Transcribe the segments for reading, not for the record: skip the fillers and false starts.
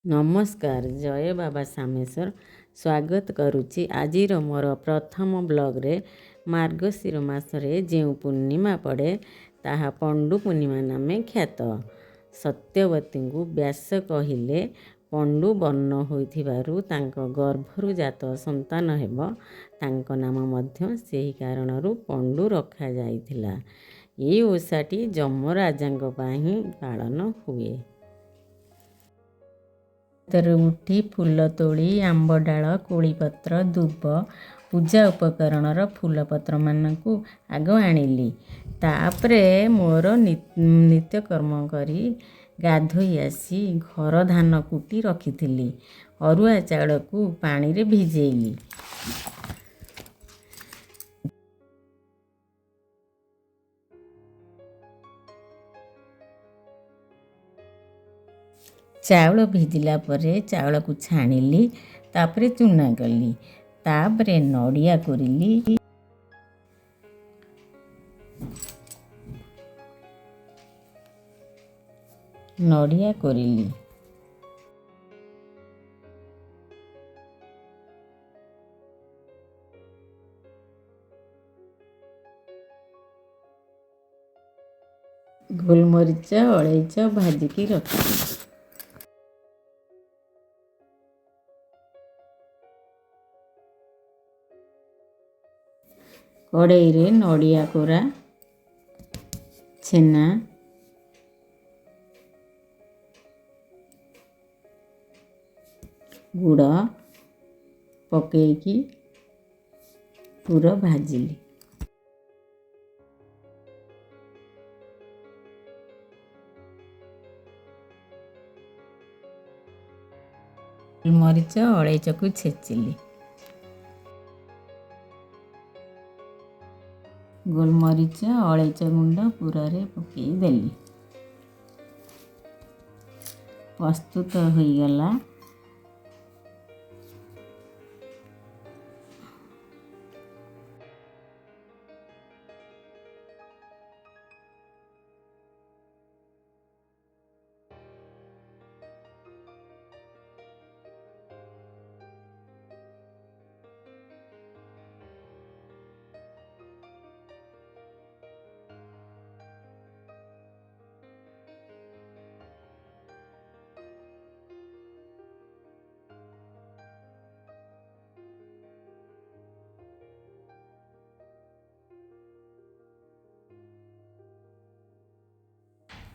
ନମସ୍କାର, ଜୟ ବାବା ସାମେଶ୍ୱର ସ୍ୱାଗତ କରୁଛି। ଆଜିର ମୋର ପ୍ରଥମ ବ୍ଲଗ୍ରେ ମାର୍ଗଶିର ମାସରେ ଯେଉଁ ପୂର୍ଣ୍ଣିମା ପଡ଼େ ତାହା ପଣ୍ଡୁ ପୂର୍ଣ୍ଣିମା ନାମେ ଖ୍ୟାତ। ସତ୍ୟବତୀଙ୍କୁ ବ୍ୟାସ କହିଲେ ପଣ୍ଡୁ ବର୍ଣ୍ଣ ହୋଇଥିବାରୁ ତାଙ୍କ ଗର୍ଭରୁ ଜାତ ସନ୍ତାନ ହେବ, ତାଙ୍କ ନାମ ମଧ୍ୟ ସେହି କାରଣରୁ ପଣ୍ଡୁ ରଖାଯାଇଥିଲା। ଏହି ଓଷାଟି ଯମରାଜାଙ୍କ ପାଇଁ ପାଳନ ହୁଏ। ରେ ଉଠି ଫୁଲ ତୋଳି ଆମ୍ବ ଡାଳ, କୋଳିପତ୍ର, ଦୁବ, ପୂଜା ଉପକରଣର ଫୁଲପତ୍ରମାନଙ୍କୁ ଆଗ ଆଣିଲି। ତାପରେ ମୋର ନିତ୍ୟକର୍ମ କରି ଗାଧୋଇ ଆସି ଘର ଧାନ କୁଟି ରଖିଥିଲି। ଅରୁଆ ଚାଉଳକୁ ପାଣିରେ ଭିଜେଇଲି। ଚାଉଳ ଭିଜିଲା ପରେ ଚାଉଳକୁ ଛାଣିଲି, ତାପରେ ଚୁନା କଲି, ତାପରେ ନଡ଼ିଆ କୋରିଲି। ଗୋଲମରିଚ ଅଳେଇଚ ଭାଜିକି ରଖିଲି। କଡ଼େଇରେ ନଡ଼ିଆ କୋରା, ଛେନା, ଗୁଡ଼ ପକେଇକି ପୁର ଭାଜିଲି। ଗୋଲମରିଚ ଅଳେଇଚକୁ ଛେଚିଲି। ଗୋଲମରିଚ ଅଳେଇଚ ଗୁଣ୍ଡ ପୁରରେ ପକେଇ ଦେଲି। ପ୍ରସ୍ତୁତ ହୋଇଗଲା।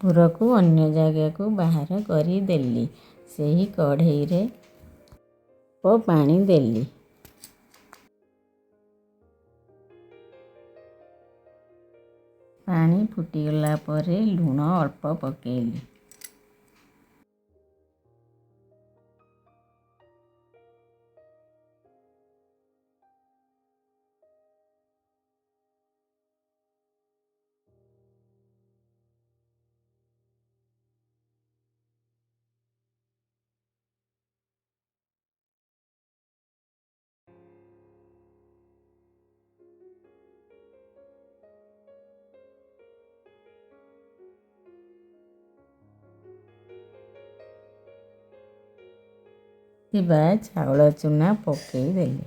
ପୁରକୁ ଅନ୍ୟ ଜାଗାକୁ ବାହାର କରିଦେଲି। ସେହି କଢ଼େଇରେ ପାଣି ଦେଲି। ପାଣି ଫୁଟିଗଲା ପରେ ଲୁଣ ଅଳ୍ପ ପକେଇଲି। ଥିବା ଚାଉଳ ଚୁନା ପକେଇ ଦେଲି।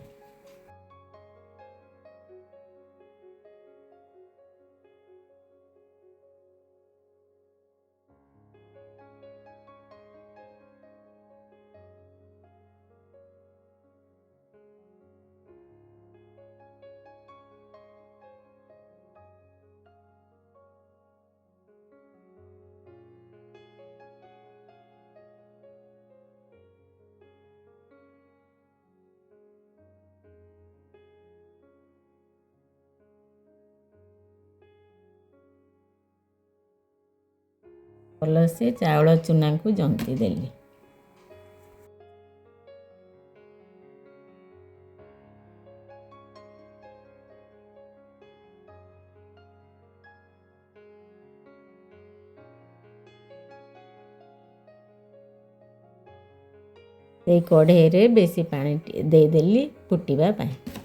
ଭଲସେ ଚାଉଳ ଚୁନାକୁ ଜନ୍ତି ଦେଲି। ସେଇ କଢ଼େଇରେ ବେଶୀ ପାଣି ଦେଇଦେଲି ଫୁଟିବା ପାଇଁ।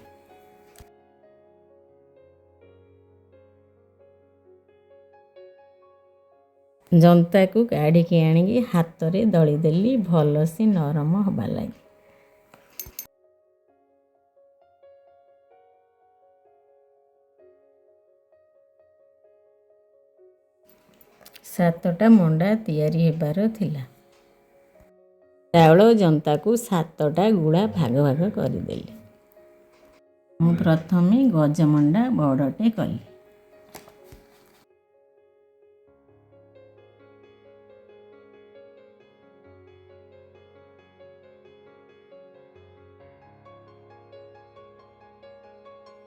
ଜନ୍ତାକୁ କାଢ଼ିକି ଆଣିକି ହାତରେ ଦଳିଦେଲି ଭଲସେ ନରମ ହେବା ଲାଗି। ସାତଟା ମଣ୍ଡା ତିଆରି ହେବାର ଥିଲା। ଚାଉଳ ଜନ୍ତାକୁ 7ଟା ଗୁଳା ଭାଗ ଭାଗ କରିଦେଲି। ମୁଁ ପ୍ରଥମେ ଗଜମଣ୍ଡା ବଡ଼ଟେ କଲି।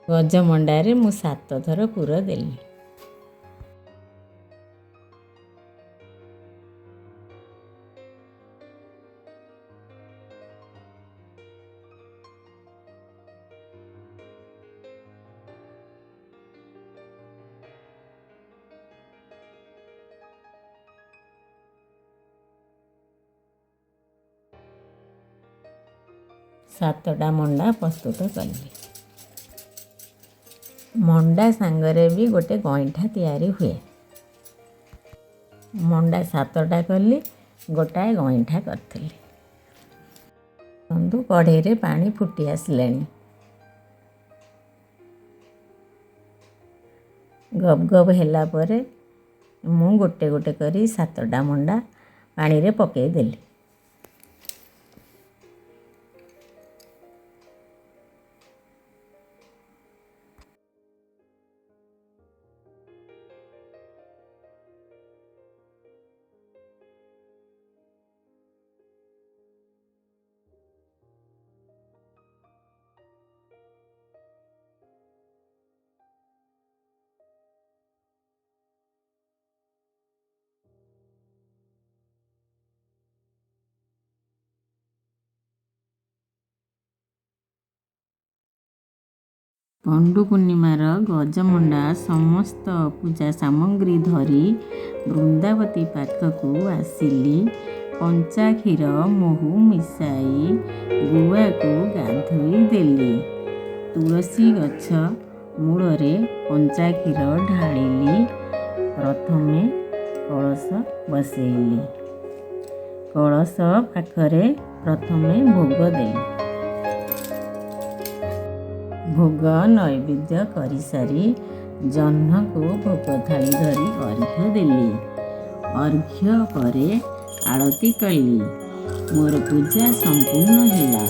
ଗଜମଣ୍ଡାରେ ମୁଁ 7 ଥର ପୁର ଦେଲି। ସାତଟା ମଣ୍ଡା ପ୍ରସ୍ତୁତ କଲି। ମଣ୍ଡା ସାଙ୍ଗରେ ବି ଗୋଟେ ଗଇଁଠା ତିଆରି ହୁଏ। ମଣ୍ଡା 7ଟା କଲି, ଗୋଟାଏ ଗଇଁଠା କରିଥିଲି। କଢ଼େଇରେ ପାଣି ଫୁଟି ଆସିଲାଣି। ଗବ ଗବ ହେଲା ପରେ ମୁଁ ଗୋଟେ ଗୋଟେ କରି 7ଟା ମଣ୍ଡା ପାଣିରେ ପକାଇ ଦେଲି। ପଣ୍ଡୁ ପୂର୍ଣ୍ଣିମାର ଗଜମଣ୍ଡା ସମସ୍ତ ପୂଜା ସାମଗ୍ରୀ ଧରି ବୃନ୍ଦାବତୀ ପାଖକୁ ଆସିଲି। କଞ୍ଚା କ୍ଷୀର ମହୁ ମିଶାଇ ଗୁଆକୁ ଗାଧୋଇ ଦେଲି। ତୁଳସୀ ଗଛ ମୂଳରେ କଞ୍ଚା କ୍ଷୀର ଢାଳିଲି। ପ୍ରଥମେ କଳସ ବସେଇଲି। କଳସ ପାଖରେ ପ୍ରଥମେ ଭୋଗ ଦେଲି। ଭୋଗ ନୈବେଦ୍ୟ କରିସାରି ଜହ୍ନକୁ ଭୋଗ ଥାଳି ଧରି ଅର୍ଘ୍ୟ ଦେଲି। ଅର୍ଘ୍ୟ ପରେ ଆଳତି କଲି। ମୋର ପୂଜା ସମ୍ପୂର୍ଣ୍ଣ ହେଲା।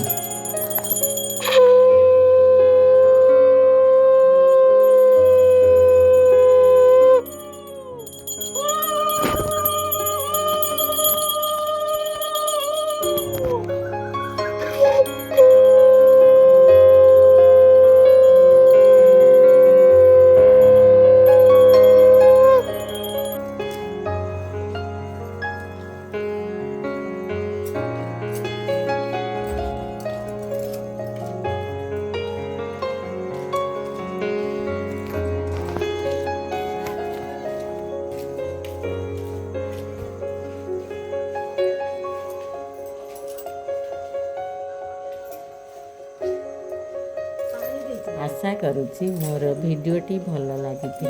आशा करुछि मोर भिडियोटी भल लगी।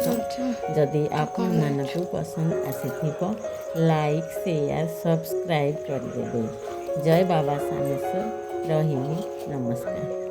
जदि आपମାନଙ୍କୁ पसंद आसीथिବ लाइक शेयर सब्सक्राइब करदेवे। जय बाबा सामेश्वर। रहिली। नमस्कार।